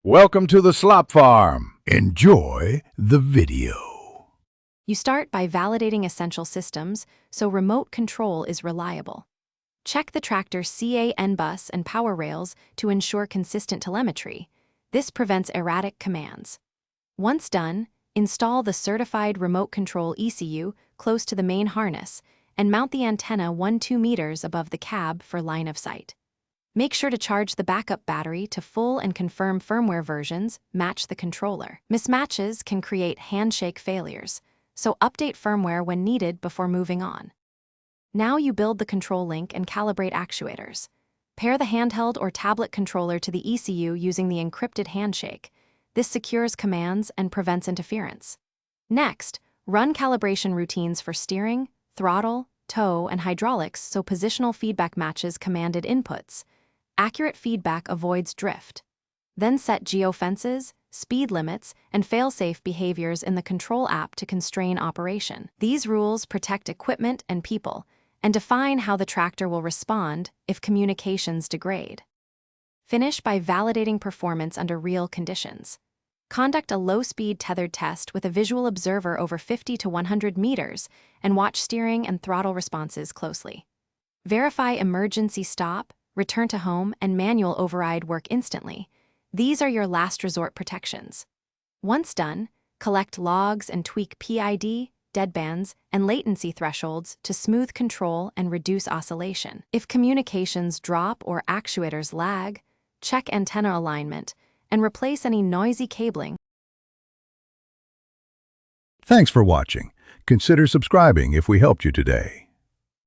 Welcome to the slop farm. Enjoy the video. You start by validating essential systems so remote control is reliable. Check the tractor's CAN bus and power rails to ensure consistent telemetry. This prevents erratic commands. Once done, install the certified remote control ECU close to the main harness and mount the antenna 1-2 meters above the cab for line of sight. Make sure to charge the backup battery to full and confirm firmware versions match the controller. Mismatches can create handshake failures, so update firmware when needed before moving on. Now you build the control link and calibrate actuators. Pair the handheld or tablet controller to the ECU using the encrypted handshake. This secures commands and prevents interference. Next, run calibration routines for steering, throttle, tow, and hydraulics so positional feedback matches commanded inputs. Accurate feedback avoids drift. Then set geofences, speed limits, and fail-safe behaviors in the control app to constrain operation. These rules protect equipment and people, and define how the tractor will respond if communications degrade. Finish by validating performance under real conditions. Conduct a low-speed tethered test with a visual observer over 50 to 100 meters and watch steering and throttle responses closely. Verify emergency stop, return to home, and manual override work instantly. These are your last resort protections. Once done, collect logs and tweak PID, deadbands, and latency thresholds to smooth control and reduce oscillation. If communications drop or actuators lag, check antenna alignment and replace any noisy cabling. Thanks for watching. Consider subscribing if we helped you today.